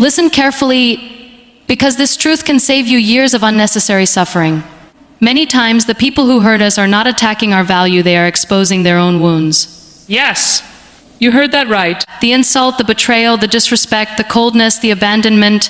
Listen carefully, because this truth can save you years of unnecessary suffering. Many times, the people who hurt us are not attacking our value, they are exposing their own wounds. Yes, you heard that right. The insult, the betrayal, the disrespect, the coldness, the abandonment.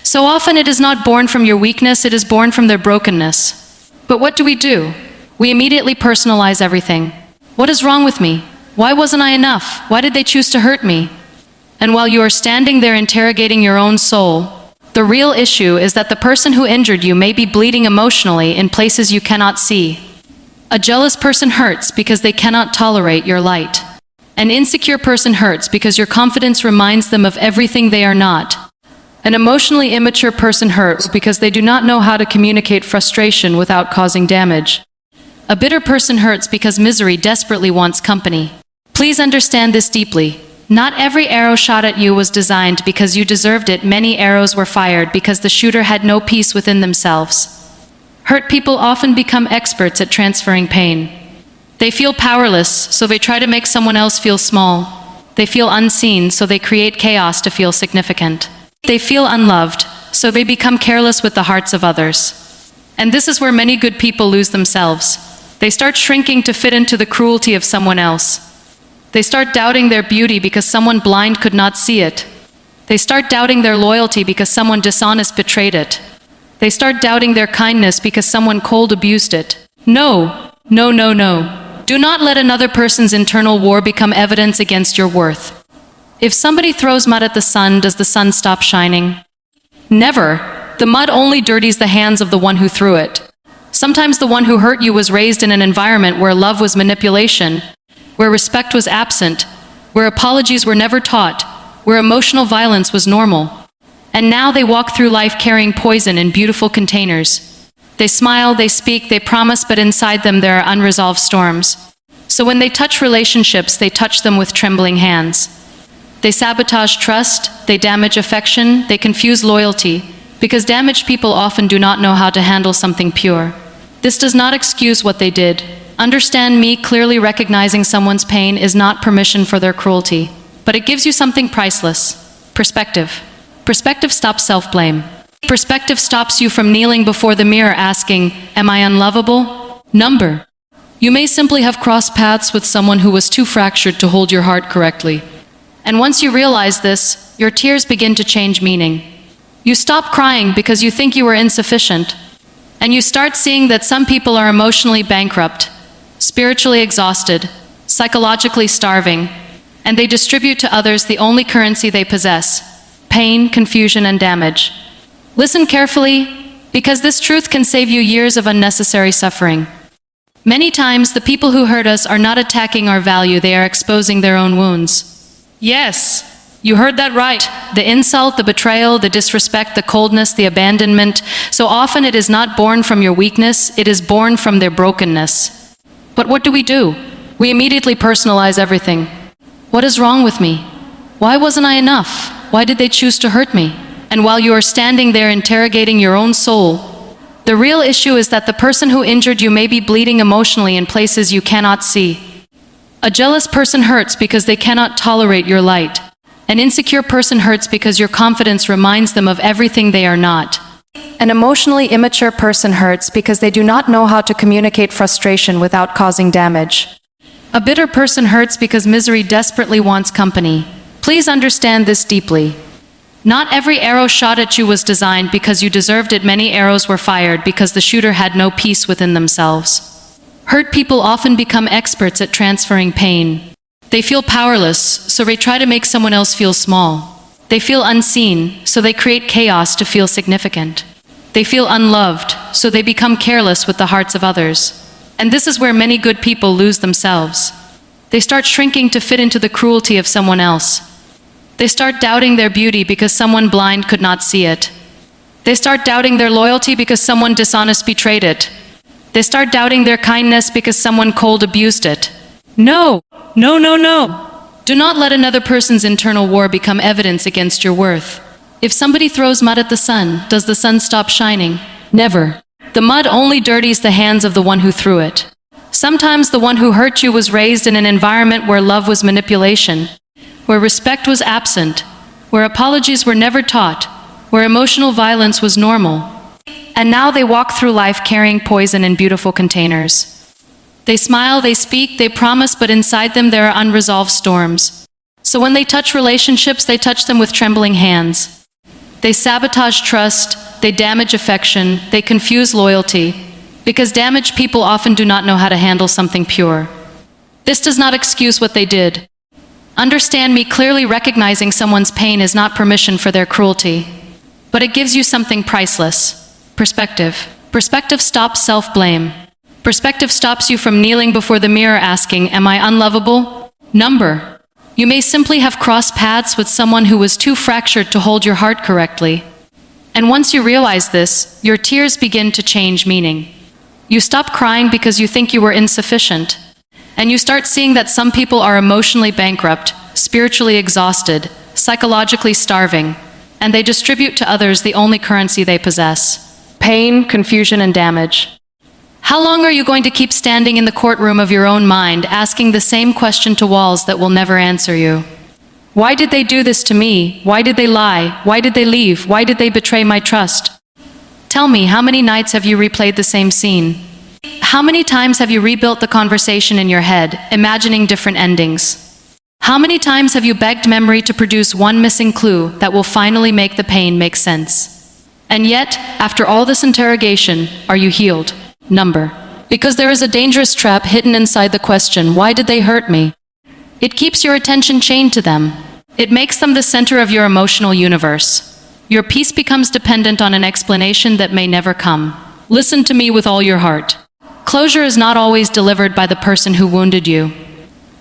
So often it is not born from your weakness, it is born from their brokenness. But what do? We immediately personalize everything. What is wrong with me? Why wasn't I enough? Why did they choose to hurt me? And while you are standing there interrogating your own soul, the real issue is that the person who injured you may be bleeding emotionally in places you cannot see. A jealous person hurts because they cannot tolerate your light. An insecure person hurts because your confidence reminds them of everything they are not. An emotionally immature person hurts because they do not know how to communicate frustration without causing damage. A bitter person hurts because misery desperately wants company. Please understand this deeply. Not every arrow shot at you was designed because you deserved it. Many arrows were fired because the shooter had no peace within themselves. Hurt people often become experts at transferring pain. They feel powerless, so they try to make someone else feel small. They feel unseen, so they create chaos to feel significant. They feel unloved, so they become careless with the hearts of others. And this is where many good people lose themselves. They start shrinking to fit into the cruelty of someone else. They start doubting their beauty because someone blind could not see it. They start doubting their loyalty because someone dishonest betrayed it. They start doubting their kindness because someone cold abused it. No, no, no, no. Do not let another person's internal war become evidence against your worth. If somebody throws mud at the sun, does the sun stop shining? Never. The mud only dirties the hands of the one who threw it. Sometimes the one who hurt you was raised in an environment where love was manipulation, where respect was absent, where apologies were never taught, where emotional violence was normal. And now they walk through life carrying poison in beautiful containers. They smile, they speak, they promise, but inside them there are unresolved storms. So when they touch relationships, they touch them with trembling hands. They sabotage trust, they damage affection, they confuse loyalty, because damaged people often do not know how to handle something pure. This does not excuse what they did. Understand me, clearly recognizing someone's pain is not permission for their cruelty, but it gives you something priceless: perspective. Perspective stops self-blame. Perspective stops you from kneeling before the mirror asking, "Am I unlovable?" You may simply have crossed paths with someone who was too fractured to hold your heart correctly. And once you realize this, your tears begin to change meaning. You stop crying because you think you were insufficient, and you start seeing that some people are emotionally bankrupt, spiritually exhausted, psychologically starving, and they distribute to others the only currency they possess: pain, confusion, and damage. Listen carefully, because this truth can save you years of unnecessary suffering. Many times, the people who hurt us are not attacking our value, they are exposing their own wounds. Yes, you heard that right. The insult, the betrayal, the disrespect, the coldness, the abandonment. So often it is not born from your weakness, it is born from their brokenness. But what do? We immediately personalize everything. What is wrong with me? Why wasn't I enough? Why did they choose to hurt me? And while you are standing there interrogating your own soul, the real issue is that the person who injured you may be bleeding emotionally in places you cannot see. A jealous person hurts because they cannot tolerate your light. An insecure person hurts because your confidence reminds them of everything they are not. An emotionally immature person hurts because they do not know how to communicate frustration without causing damage. A bitter person hurts because misery desperately wants company. Please understand this deeply. Not every arrow shot at you was designed because you deserved it. Many arrows were fired because the shooter had no peace within themselves. Hurt people often become experts at transferring pain. They feel powerless, so they try to make someone else feel small. They feel unseen, so they create chaos to feel significant. They feel unloved, so they become careless with the hearts of others. And this is where many good people lose themselves. They start shrinking to fit into the cruelty of someone else. They start doubting their beauty because someone blind could not see it. They start doubting their loyalty because someone dishonest betrayed it. They start doubting their kindness because someone cold abused it. No, no, no, no. Do not let another person's internal war become evidence against your worth. If somebody throws mud at the sun, does the sun stop shining? Never. The mud only dirties the hands of the one who threw it. Sometimes the one who hurt you was raised in an environment where love was manipulation, where respect was absent, where apologies were never taught, where emotional violence was normal. And now they walk through life carrying poison in beautiful containers. They smile, they speak, they promise, but inside them there are unresolved storms. So when they touch relationships, they touch them with trembling hands. They sabotage trust, they damage affection, they confuse loyalty, because damaged people often do not know how to handle something pure. This does not excuse what they did. Understand me, clearly recognizing someone's pain is not permission for their cruelty, but it gives you something priceless. Perspective. Perspective stops self-blame. Perspective stops you from kneeling before the mirror asking, "Am I unlovable?" Number. You may simply have crossed paths with someone who was too fractured to hold your heart correctly. And once you realize this, your tears begin to change meaning. You stop crying because you think you were insufficient. And you start seeing that some people are emotionally bankrupt, spiritually exhausted, psychologically starving, and they distribute to others the only currency they possess: pain, confusion, and damage. How long are you going to keep standing in the courtroom of your own mind, asking the same question to walls that will never answer you? Why did they do this to me? Why did they lie? Why did they leave? Why did they betray my trust? Tell me, how many nights have you replayed the same scene? How many times have you rebuilt the conversation in your head, imagining different endings? How many times have you begged memory to produce one missing clue that will finally make the pain make sense? And yet, after all this interrogation, are you healed? Number. Because there is a dangerous trap hidden inside the question, why did they hurt me? It keeps your attention chained to them. It makes them the center of your emotional universe. Your peace becomes dependent on an explanation that may never come. Listen to me with all your heart. Closure is not always delivered by the person who wounded you.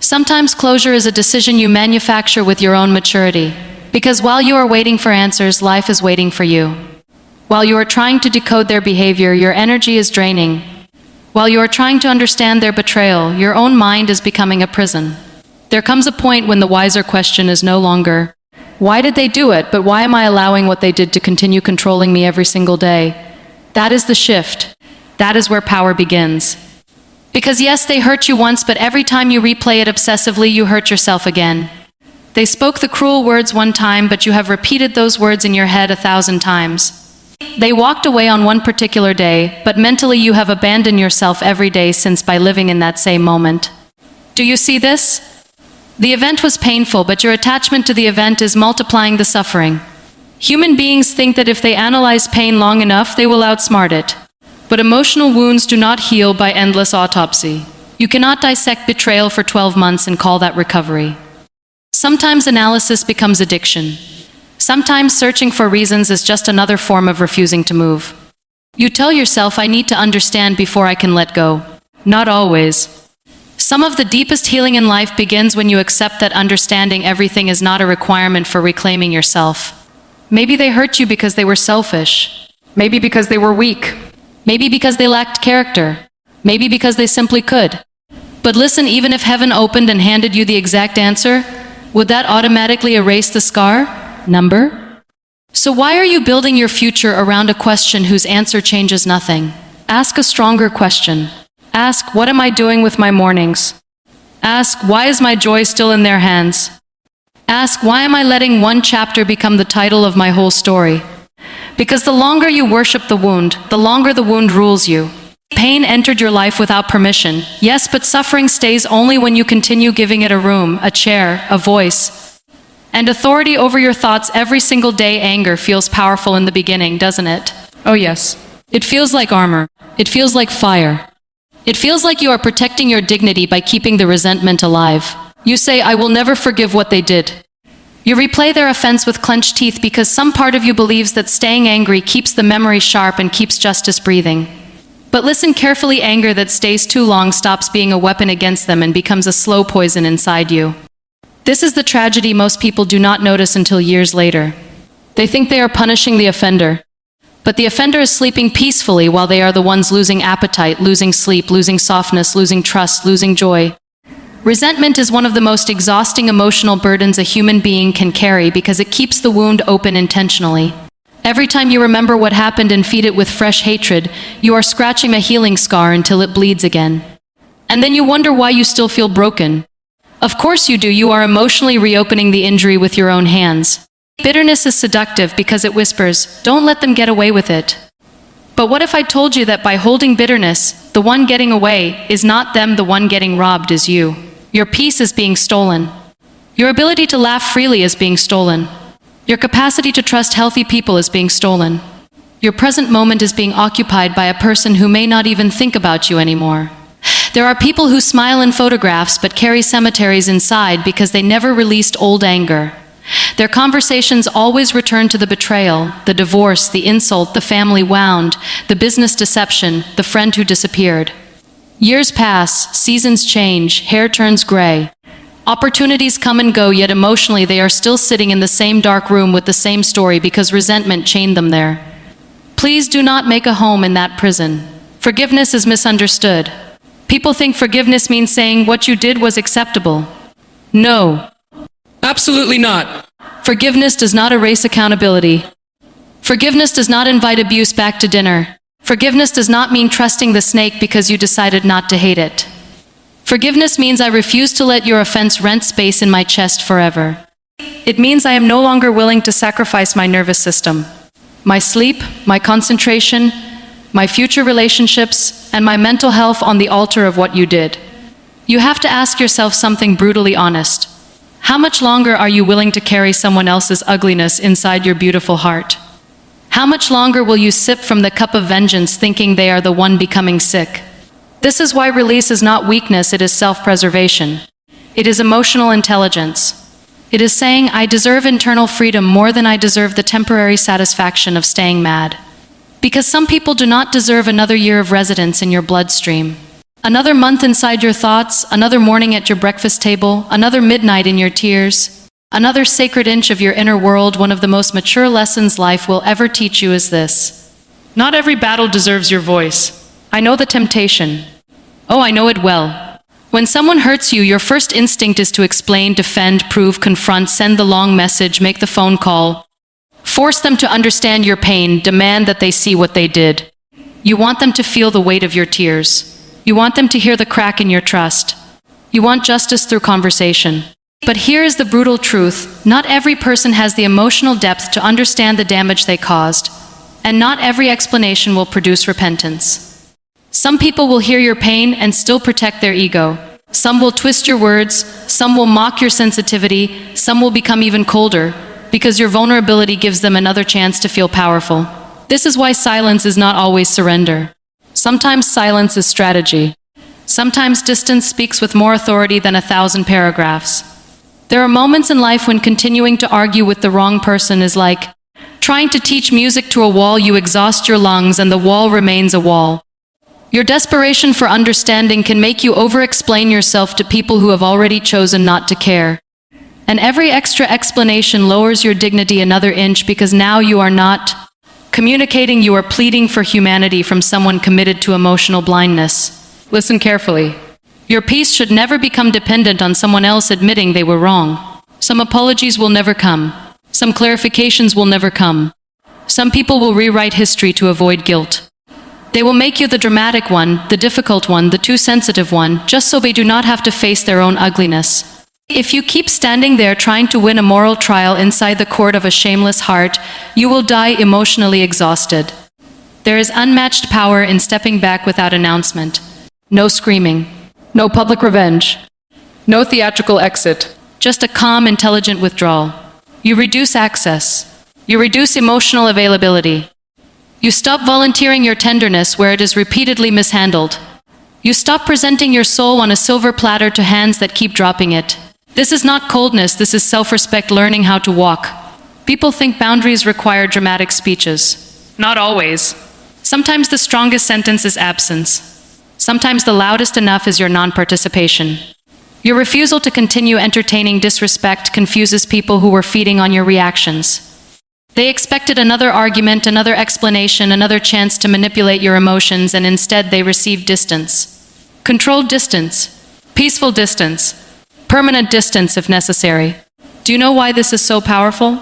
Sometimes closure is a decision you manufacture with your own maturity. Because while you are waiting for answers, life is waiting for you. While you are trying to decode their behavior, your energy is draining. While you are trying to understand their betrayal, your own mind is becoming a prison. There comes a point when the wiser question is no longer, why did they do it, but why am I allowing what they did to continue controlling me every single day? That is the shift. That is where power begins. Because yes, they hurt you once, but every time you replay it obsessively, you hurt yourself again. They spoke the cruel words one time, but you have repeated those words in your head 1,000 times. They walked away on one particular day, but mentally you have abandoned yourself every day since by living in that same moment. Do you see this? The event was painful, but your attachment to the event is multiplying the suffering. Human beings think that if they analyze pain long enough, they will outsmart it. But emotional wounds do not heal by endless autopsy. You cannot dissect betrayal for 12 months and call that recovery. Sometimes analysis becomes addiction. Sometimes searching for reasons is just another form of refusing to move. You tell yourself, I need to understand before I can let go. Not always. Some of the deepest healing in life begins when you accept that understanding everything is not a requirement for reclaiming yourself. Maybe they hurt you because they were selfish. Maybe because they were weak. Maybe because they lacked character. Maybe because they simply could. But listen, even if heaven opened and handed you the exact answer, would that automatically erase the scar? Number? So why are you building your future around a question whose answer changes nothing? Ask a stronger question. Ask, what am I doing with my mornings? Ask, why is my joy still in their hands? Ask, why am I letting one chapter become the title of my whole story? Because the longer you worship the wound, the longer the wound rules you. Pain entered your life without permission. Yes, but suffering stays only when you continue giving it a room, a chair, a voice, and authority over your thoughts every single day. Anger feels powerful in the beginning, doesn't it? Oh yes. It feels like armor. It feels like fire. It feels like you are protecting your dignity by keeping the resentment alive. You say, I will never forgive what they did. You replay their offense with clenched teeth because some part of you believes that staying angry keeps the memory sharp and keeps justice breathing. But listen carefully, anger that stays too long stops being a weapon against them and becomes a slow poison inside you. This is the tragedy most people do not notice until years later. They think they are punishing the offender. But the offender is sleeping peacefully while they are the ones losing appetite, losing sleep, losing softness, losing trust, losing joy. Resentment is one of the most exhausting emotional burdens a human being can carry because it keeps the wound open intentionally. Every time you remember what happened and feed it with fresh hatred, you are scratching a healing scar until it bleeds again. And then you wonder why you still feel broken. Of course you do. You are emotionally reopening the injury with your own hands. Bitterness is seductive because it whispers, "Don't let them get away with it." But what if I told you that by holding bitterness, the one getting away is not them, the one getting robbed is you? Your peace is being stolen. Your ability to laugh freely is being stolen. Your capacity to trust healthy people is being stolen. Your present moment is being occupied by a person who may not even think about you anymore. There are people who smile in photographs but carry cemeteries inside because they never released old anger. Their conversations always return to the betrayal, the divorce, the insult, the family wound, the business deception, the friend who disappeared. Years pass, seasons change, hair turns gray. Opportunities come and go, yet emotionally they are still sitting in the same dark room with the same story because resentment chained them there. Please do not make a home in that prison. Forgiveness is misunderstood. People think forgiveness means saying what you did was acceptable. No. Absolutely not. Forgiveness does not erase accountability. Forgiveness does not invite abuse back to dinner. Forgiveness does not mean trusting the snake because you decided not to hate it. Forgiveness means I refuse to let your offense rent space in my chest forever. It means I am no longer willing to sacrifice my nervous system, my sleep, my concentration, my future relationships, and my mental health on the altar of what you did. You have to ask yourself something brutally honest. How much longer are you willing to carry someone else's ugliness inside your beautiful heart? How much longer will you sip from the cup of vengeance thinking they are the one becoming sick? This is why release is not weakness, it is self-preservation. It is emotional intelligence. It is saying, I deserve internal freedom more than I deserve the temporary satisfaction of staying mad. Because some people do not deserve another year of residence in your bloodstream. Another month inside your thoughts, another morning at your breakfast table, another midnight in your tears, another sacred inch of your inner world. One of the most mature lessons life will ever teach you is this. Not every battle deserves your voice. I know the temptation. Oh, I know it well. When someone hurts you, your first instinct is to explain, defend, prove, confront, send the long message, make the phone call. Force them to understand your pain, demand that they see what they did. You want them to feel the weight of your tears. You want them to hear the crack in your trust. You want justice through conversation. But here is the brutal truth. Not every person has the emotional depth to understand the damage they caused, and not every explanation will produce repentance. Some people will hear your pain and still protect their ego. Some will twist your words, some will mock your sensitivity, some will become even colder, because your vulnerability gives them another chance to feel powerful. This is why silence is not always surrender. Sometimes silence is strategy. Sometimes distance speaks with more authority than 1,000 paragraphs. There are moments in life when continuing to argue with the wrong person is like trying to teach music to a wall. You exhaust your lungs and the wall remains a wall. Your desperation for understanding can make you over-explain yourself to people who have already chosen not to care. And every extra explanation lowers your dignity another inch because now you are not communicating, you are pleading for humanity from someone committed to emotional blindness. Listen carefully. Your peace should never become dependent on someone else admitting they were wrong. Some apologies will never come. Some clarifications will never come. Some people will rewrite history to avoid guilt. They will make you the dramatic one, the difficult one, the too sensitive one, just so they do not have to face their own ugliness. If you keep standing there trying to win a moral trial inside the court of a shameless heart, you will die emotionally exhausted. There is unmatched power in stepping back without announcement. No screaming. No public revenge. No theatrical exit. Just a calm, intelligent withdrawal. You reduce access. You reduce emotional availability. You stop volunteering your tenderness where it is repeatedly mishandled. You stop presenting your soul on a silver platter to hands that keep dropping it. This is not coldness, this is self-respect, learning how to walk. People think boundaries require dramatic speeches. Not always. Sometimes the strongest sentence is absence. Sometimes the loudest enough is your non-participation. Your refusal to continue entertaining disrespect confuses people who were feeding on your reactions. They expected another argument, another explanation, another chance to manipulate your emotions, and instead they received distance. Controlled distance. Peaceful distance. Permanent distance if necessary. Do you know why this is so powerful?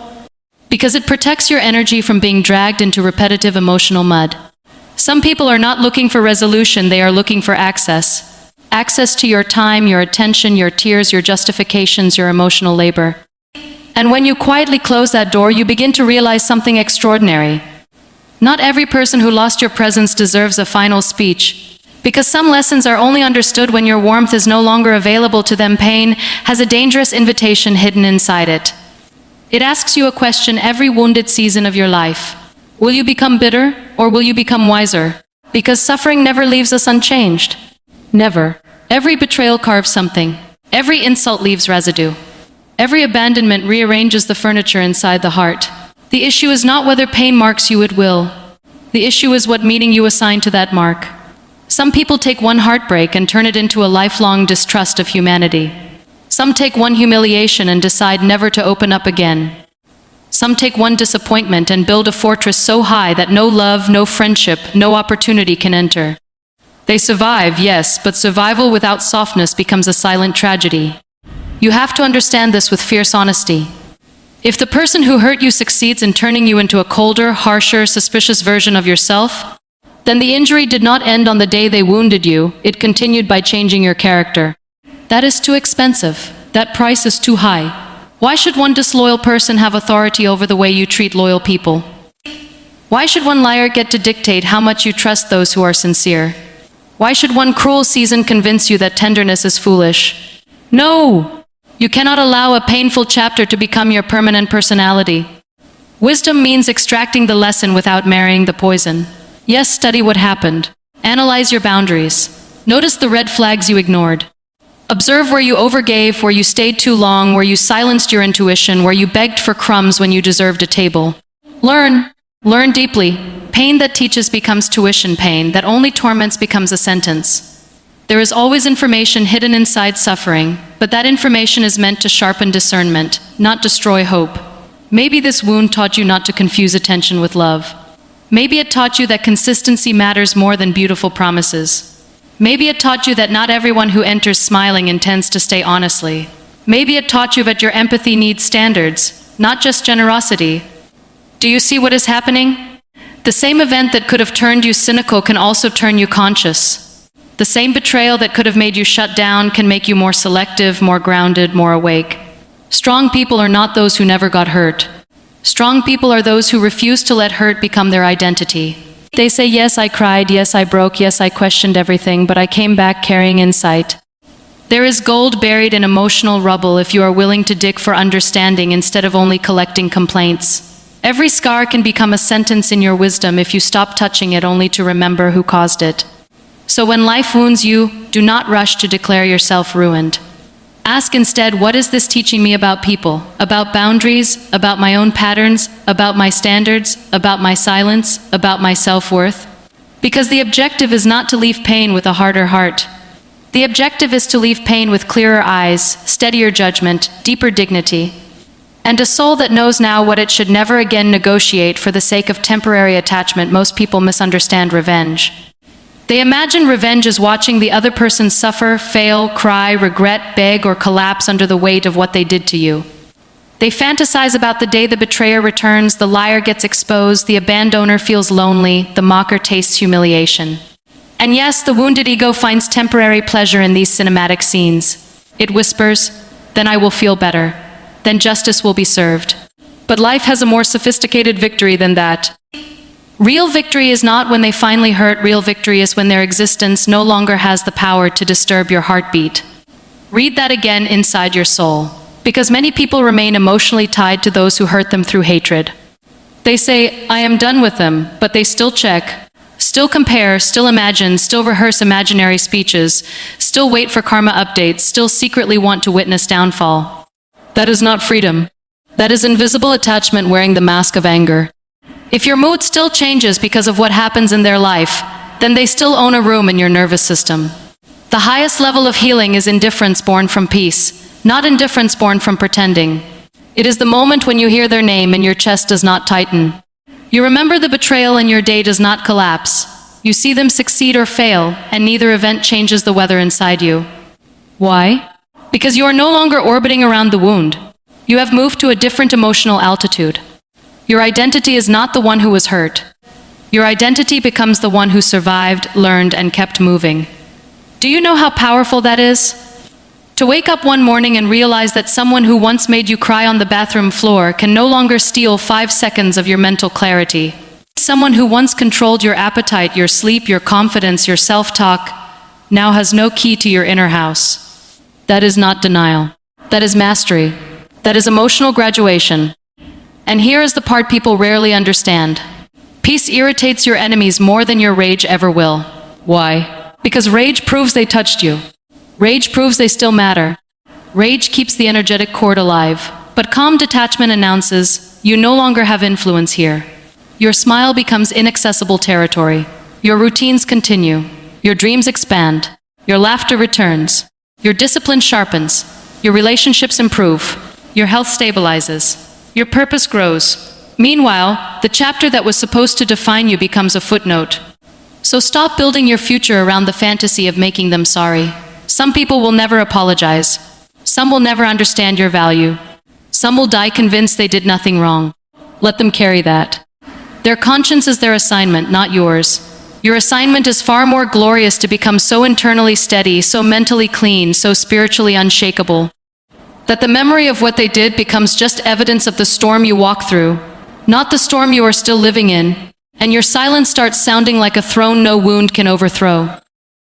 Because it protects your energy from being dragged into repetitive emotional mud. Some people are not looking for resolution, they are looking for access. Access to your time, your attention, your tears, your justifications, your emotional labor. And when you quietly close that door, you begin to realize something extraordinary. Not every person who lost your presence deserves a final speech. Because some lessons are only understood when your warmth is no longer available to them. Pain has a dangerous invitation hidden inside it. It asks you a question every wounded season of your life. Will you become bitter, or will you become wiser? Because suffering never leaves us unchanged. Never. Every betrayal carves something. Every insult leaves residue. Every abandonment rearranges the furniture inside the heart. The issue is not whether pain marks you at will. The issue is what meaning you assign to that mark. Some people take one heartbreak and turn it into a lifelong distrust of humanity. Some take one humiliation and decide never to open up again. Some take one disappointment and build a fortress so high that no love, no friendship, no opportunity can enter. They survive, yes, but survival without softness becomes a silent tragedy. You have to understand this with fierce honesty. If the person who hurt you succeeds in turning you into a colder, harsher, suspicious version of yourself, then the injury did not end on the day they wounded you, it continued by changing your character. That is too expensive. That price is too high. Why should one disloyal person have authority over the way you treat loyal people? Why should one liar get to dictate how much you trust those who are sincere? Why should one cruel season convince you that tenderness is foolish? No! You cannot allow a painful chapter to become your permanent personality. Wisdom means extracting the lesson without marrying the poison. Yes, study what happened. Analyze your boundaries. Notice the red flags you ignored. Observe where you overgave, where you stayed too long, where you silenced your intuition, where you begged for crumbs when you deserved a table. Learn. Learn deeply. Pain that teaches becomes tuition pain, that only torments becomes a sentence. There is always information hidden inside suffering, but that information is meant to sharpen discernment, not destroy hope. Maybe this wound taught you not to confuse attention with love. Maybe it taught you that consistency matters more than beautiful promises. Maybe it taught you that not everyone who enters smiling intends to stay honestly. Maybe it taught you that your empathy needs standards, not just generosity. Do you see what is happening? The same event that could have turned you cynical can also turn you conscious. The same betrayal that could have made you shut down can make you more selective, more grounded, more awake. Strong people are not those who never got hurt. Strong people are those who refuse to let hurt become their identity. They say, yes, I cried, yes, I broke, yes, I questioned everything, but I came back carrying insight. There is gold buried in emotional rubble if you are willing to dig for understanding instead of only collecting complaints. Every scar can become a sentence in your wisdom if you stop touching it only to remember who caused it. So when life wounds you, do not rush to declare yourself ruined. Ask instead, what is this teaching me about people, about boundaries, about my own patterns, about my standards, about my silence, about my self-worth? Because the objective is not to leave pain with a harder heart. The objective is to leave pain with clearer eyes, steadier judgment, deeper dignity, and a soul that knows now what it should never again negotiate for the sake of temporary attachment. Most people misunderstand revenge. They imagine revenge as watching the other person suffer, fail, cry, regret, beg, or collapse under the weight of what they did to you. They fantasize about the day the betrayer returns, the liar gets exposed, the abandoner feels lonely, the mocker tastes humiliation. And yes, the wounded ego finds temporary pleasure in these cinematic scenes. It whispers, then I will feel better. Then justice will be served. But life has a more sophisticated victory than that. Real victory is not when they finally hurt. Real victory is when their existence no longer has the power to disturb your heartbeat. Read that again inside your soul. Because many people remain emotionally tied to those who hurt them through hatred. They say, I am done with them, but they still check, still compare, still imagine, still rehearse imaginary speeches, still wait for karma updates, still secretly want to witness downfall. That is not freedom. That is invisible attachment wearing the mask of anger. If your mood still changes because of what happens in their life, then they still own a room in your nervous system. The highest level of healing is indifference born from peace, not indifference born from pretending. It is the moment when you hear their name and your chest does not tighten. You remember the betrayal and your day does not collapse. You see them succeed or fail, and neither event changes the weather inside you. Why? Because you are no longer orbiting around the wound. You have moved to a different emotional altitude. Your identity is not the one who was hurt. Your identity becomes the one who survived, learned, and kept moving. Do you know how powerful that is? To wake up one morning and realize that someone who once made you cry on the bathroom floor can no longer steal 5 seconds of your mental clarity. Someone who once controlled your appetite, your sleep, your confidence, your self-talk, now has no key to your inner house. That is not denial. That is mastery. That is emotional graduation. And here is the part people rarely understand. Peace irritates your enemies more than your rage ever will. Why? Because rage proves they touched you. Rage proves they still matter. Rage keeps the energetic cord alive. But calm detachment announces, you no longer have influence here. Your smile becomes inaccessible territory. Your routines continue. Your dreams expand. Your laughter returns. Your discipline sharpens. Your relationships improve. Your health stabilizes. Your purpose grows. Meanwhile, the chapter that was supposed to define you becomes a footnote. So stop building your future around the fantasy of making them sorry. Some people will never apologize. Some will never understand your value. Some will die convinced they did nothing wrong. Let them carry that. Their conscience is their assignment, not yours. Your assignment is far more glorious to become so internally steady, so mentally clean, so spiritually unshakable, that the memory of what they did becomes just evidence of the storm you walk through, not the storm you are still living in, and your silence starts sounding like a throne no wound can overthrow.